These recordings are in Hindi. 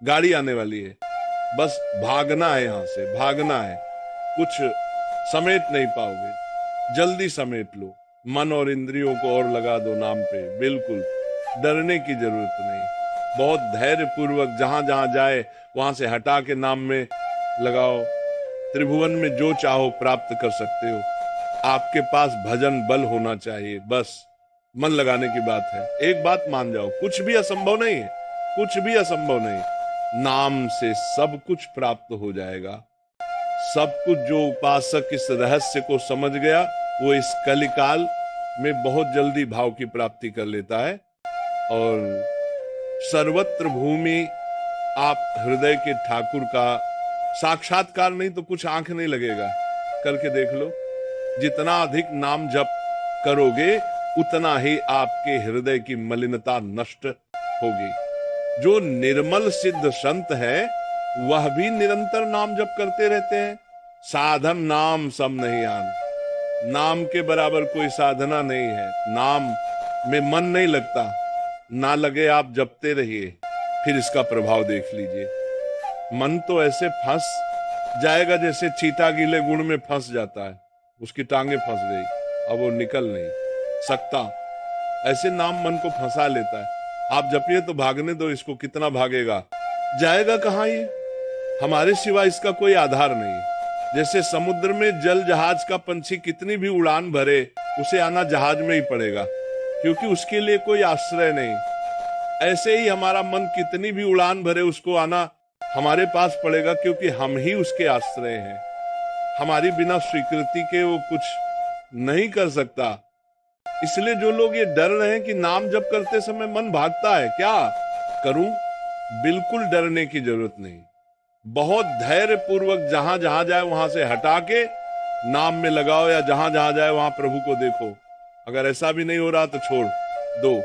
गाड़ी आने वाली है, बस भागना है, यहां से भागना है, कुछ समेट नहीं पाओगे, जल्दी समेट लो, मन और इंद्रियों को और लगा दो नाम पे। बिल्कुल डरने की जरूरत नहीं, बहुत धैर्य पूर्वक जहां जहां जाए वहां से हटा के नाम में लगाओ। त्रिभुवन में जो चाहो प्राप्त कर सकते हो, आपके पास भजन बल होना चाहिए, बस मन लगाने की बात है। एक बात मान जाओ, कुछ भी असंभव नहीं है, कुछ भी असंभव नहीं, नाम से सब कुछ प्राप्त हो जाएगा। सब कुछ जो उपासक इस रहस्य को समझ गया, वो इस कलिकाल में बहुत जल्दी भाव की प्राप्ति कर लेता है। और सर्वत्र भूमि आप हृदय के ठाकुर का साक्षात्कार नहीं तो कुछ आंख नहीं लगेगा, करके देख लो। जितना अधिक नाम जप करोगे उतना ही आपके हृदय की मलिनता नष्ट होगी। जो निर्मल सिद्ध संत है वह भी निरंतर नाम जप करते रहते हैं। साधन नाम सम नहीं आन, नाम के बराबर कोई साधना नहीं है। नाम में मन नहीं लगता, ना लगे आप जपते रहिए, फिर इसका प्रभाव देख लीजिए। मन तो ऐसे फंस जाएगा जैसे चीता गीले गुण में फंस जाता है, उसकी टांगे फंस गई, अब वो निकल नहीं सकता। ऐसे नाम मन को फंसा लेता है। आप जपिए तो भागने दो इसको, कितना भागेगा, जाएगा कहां ये, हमारे सिवा इसका कोई आधार नहीं। जैसे समुद्र में जल जहाज का पंछी कितनी भी उड़ान भरे, उसे आना जहाज में ही पड़ेगा, क्योंकि उसके लिए कोई आश्रय नहीं। ऐसे ही हमारा मन कितनी भी उड़ान भरे, उसको आना हमारे पास पड़ेगा, क्योंकि हम ही उसके आश्रय हैं। हमारी बिना स्वीकृति के वो कुछ नहीं कर सकता। इसलिए जो लोग ये डर रहे हैं कि नाम जप करते समय मन भागता है, क्या करूं, बिल्कुल डरने की जरूरत नहीं। बहुत धैर्य पूर्वक जहां जहां जाए वहां से हटा के नाम में लगाओ, या जहां जहां जाए वहां प्रभु को देखो। अगर ऐसा भी नहीं हो रहा तो छोड़ दो,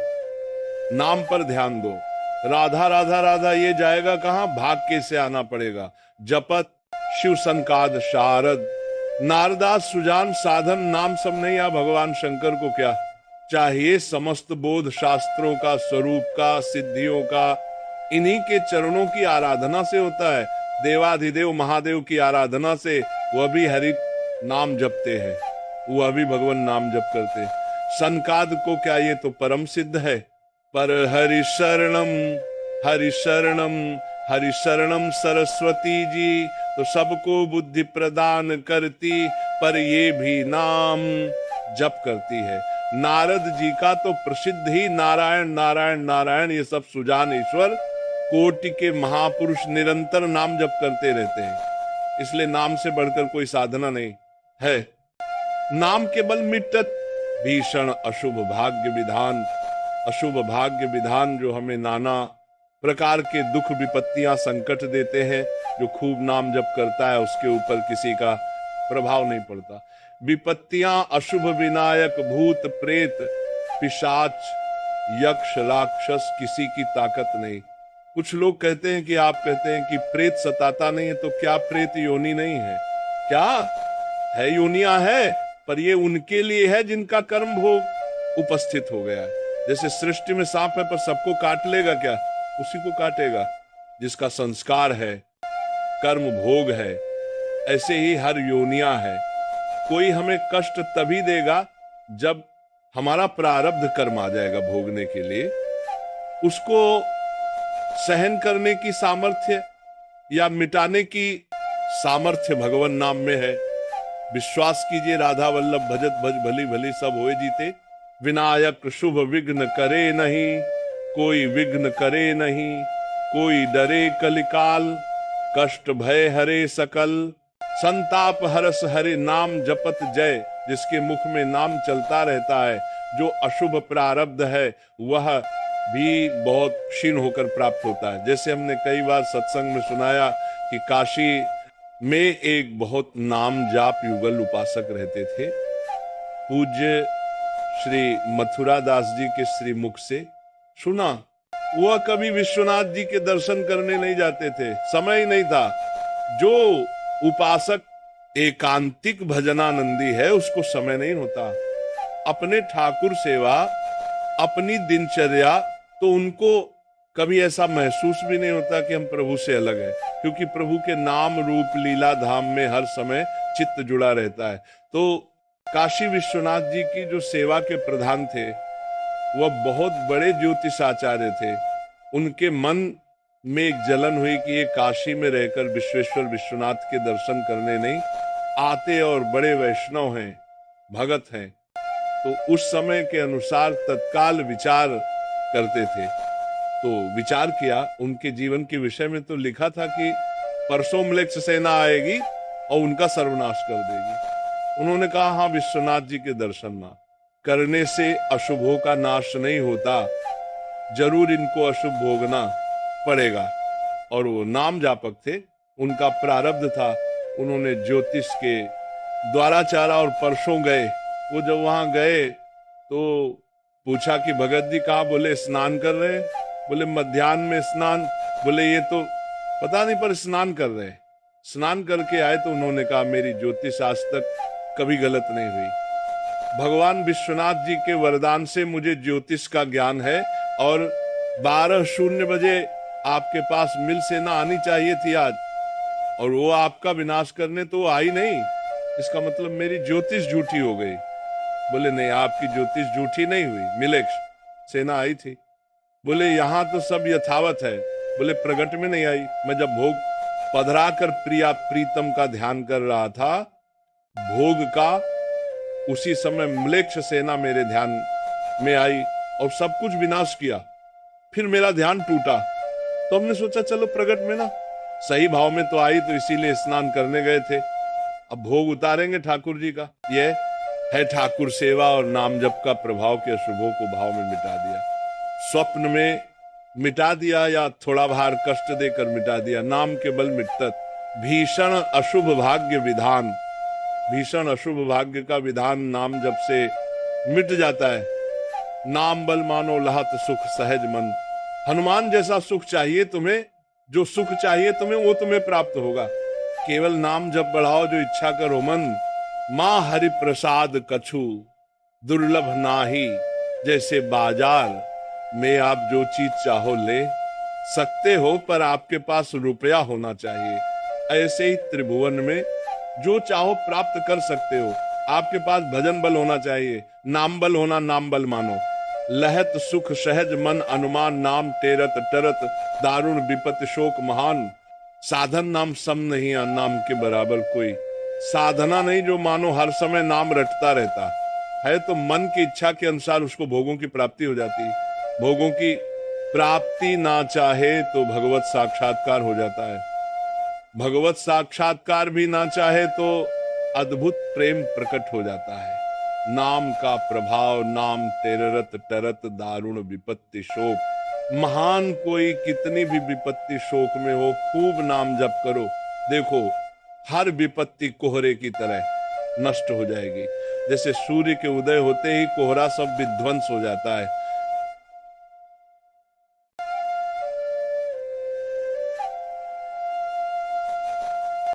नाम पर ध्यान दो। राधा राधा राधा ये जाएगा कहां, भाग के से आना पड़ेगा। जपत शिव संकाद शारद, नारदास सुजान साधन नाम सब नहीं, आ भगवान शंकर को क्या चाहिए, समस्त बोध शास्त्रों का, स्वरूप का, सिद्धियों का, इन्हीं के चरणों की आराधना से होता है। देवाधिदेव महादेव की आराधना से वह भी हरि नाम जपते हैं, वह भी भगवान नाम जप करते हैं। सनकाद को क्या, ये तो परम सिद्ध है। पर हरि शरणम, हरि शरणम, हरि शरणम सरस्वती जी तो सबको बुद्धि प्रदान करती, पर ये भी नाम जप करती है। नारद जी का तो प्रसिद्ध ही नारायण नारायण नारायण, ये सब सुजान ईश्वर कोटि के महापुरुष निरंतर नाम जप करते रहते हैं। इसलिए नाम से बढ़कर कोई साधना नहीं है। नाम के बल मिटत भीषण अशुभ भाग्य विधान, अशुभ भाग्य विधान जो हमें नाना प्रकार के दुख विपत्तियां संकट देते हैं। जो खूब नाम जप करता है उसके ऊपर किसी का प्रभाव नहीं पड़ता। विपत्तियां अशुभ विनायक भूत प्रेत पिशाच यक्ष राक्षस किसी की ताकत नहीं। कुछ लोग कहते हैं कि आप कहते हैं कि प्रेत सताता नहीं है, तो क्या प्रेत योनि नहीं है? क्या है, योनिया है, पर ये उनके लिए है जिनका कर्म भोग उपस्थित हो गया है। जैसे सृष्टि में सांप है पर सबको काट लेगा क्या? उसी को काटेगा जिसका संस्कार है, कर्म भोग है। ऐसे ही हर योनिया है। कोई हमें कष्ट तभी देगा जब हमारा प्रारब्ध कर्म आ जाएगा भोगने के लिए। उसको सहन करने की सामर्थ्य या मिटाने की सामर्थ्य भगवान नाम में है। विश्वास कीजिए, राधा वल्लभ भजत भज भली भली सब होए जीते। विनायक शुभ विघ्न करे नहीं, कोई विघ्न करे नहीं, कोई डरे कलिकाल, कष्ट भय हरे सकल, संताप हरस हरे नाम जपत जय। जिसके मुख में नाम चलता रहता है, जो अशुभ प्रारब्ध है वह भी बहुत क्षीण होकर प्राप्त होता है। जैसे हमने कई बार सत्संग में सुनाया कि काशी में एक बहुत नाम जाप युगल उपासक रहते थे। पूज्य श्री मथुरा दास जी के श्री मुख से सुना, वह कभी विश्वनाथ जी के दर्शन करने नहीं जाते थे, समय ही नहीं था। जो उपासक एकांतिक भजनानंदी है उसको समय नहीं होता। अपने ठाकुर सेवा, अपनी दिनचर्या तो उनको कभी ऐसा महसूस भी नहीं होता कि हम प्रभु से अलग है, क्योंकि प्रभु के नाम रूप लीला धाम में हर समय चित्त जुड़ा रहता है। तो काशी विश्वनाथ जी की जो सेवा के प्रधान थे, वह बहुत बड़े ज्योतिष आचार्य थे। उनके मन में एक जलन हुई कि ये काशी में रहकर विश्वेश्वर विश्वनाथ के दर्शन करने नहीं आते, और बड़े वैष्णव हैं, भगत हैं। तो उस समय के अनुसार तत्काल विचार करते थे। तो विचार किया, उनके जीवन के विषय में तो लिखा था कि परसों म्लेच्छ सेना आएगी और उनका सर्वनाश कर देगी। उन्होंने कहा, हाँ, विश्वनाथ जी के दर्शन ना करने से अशुभों का नाश नहीं होता, जरूर इनको अशुभ भोगना पड़ेगा। और वो नाम जापक थे, उनका प्रारब्ध था। उन्होंने ज्योतिष के द्वाराचारा और परसों गए। वो जब वहां गए तो पूछा कि भगत जी कहाँ? बोले स्नान कर रहे हैं। बोले मध्याह्न में स्नान? बोले ये तो पता नहीं, पर स्नान कर रहे हैं। स्नान करके आए तो उन्होंने कहा, मेरी ज्योतिष आज तक कभी गलत नहीं हुई। भगवान विश्वनाथ जी के वरदान से मुझे ज्योतिष का ज्ञान है, और 12:00 बजे आपके पास मिल सेना आनी चाहिए थी आज, और वो आपका विनाश करने तो आई नहीं। इसका मतलब मेरी ज्योतिष झूठी हो गई। बोले नहीं, आपकी ज्योतिष झूठी नहीं हुई, मिलेक्ष सेना आई थी। बोले यहाँ तो सब यथावत है। बोले प्रगट में नहीं आई। मैं जब भोग पधरा कर प्रिया प्रीतम का ध्यान कर रहा था, भोग का, उसी समय म्लेच्छ सेना मेरे ध्यान में आई और सब कुछ विनाश किया। फिर मेरा ध्यान टूटा, तो हमने सोचा चलो प्रगट में ना सही भाव में तो आई, तो इसीलिए स्नान करने गए थे। अब भोग उतारेंगे ठाकुर जी का। यह है ठाकुर सेवा और नाम जप का प्रभाव के अशुभों को भाव में मिटा दिया। स्वप्न में मिटा दिया या थोड़ा भार कष्ट देकर मिटा दिया, नाम के बल मिटत। भीषण अशुभ भाग्य विधान, भीषण अशुभ भाग्य का विधान नाम जप से मिट जाता है। नाम बल मानो लहत सुख सहज मन। हनुमान जैसा सुख चाहिए तुम्हें, जो सुख चाहिए तुम्हें वो तुम्हें प्राप्त होगा। केवल नाम जप बढ़ाओ, जो इच्छा करो मन। माँ हरि प्रसाद कछु दुर्लभ नाही, जैसे बाजार में आप जो चीज चाहो ले सकते हो, पर आपके पास रुपया होना चाहिए। ऐसे ही त्रिभुवन में जो चाहो प्राप्त कर सकते हो। आपके पास भजन बल होना चाहिए, नाम बल होना, नाम बल मानो। लहत सुख सहज मन अनुमान, नाम टेरत टरत दारुण विपत शोक महान। साधन नाम सम नहीं, नाम के बराबर कोई साधना नहीं, जो मानो हर समय नाम रटता रहता है, तो मन की इच्छा के अनुसार उसको भोगों की प्राप्ति हो जाती है। भोगों की प्राप्ति ना चाहे तो भगवत साक्षात्कार हो जाता है। भगवत साक्षात्कार भी ना चाहे तो अद्भुत प्रेम प्रकट हो जाता है। नाम का प्रभाव, नाम तेररत टरत दारुण विपत्ति शोक। महान कोई कितनी भी विपत्ति शोक में हो, खूब नाम जप करो, देखो हर विपत्ति कोहरे की तरह नष्ट हो जाएगी। जैसे सूर्य के उदय होते ही कोहरा सब विध्वंस हो जाता है,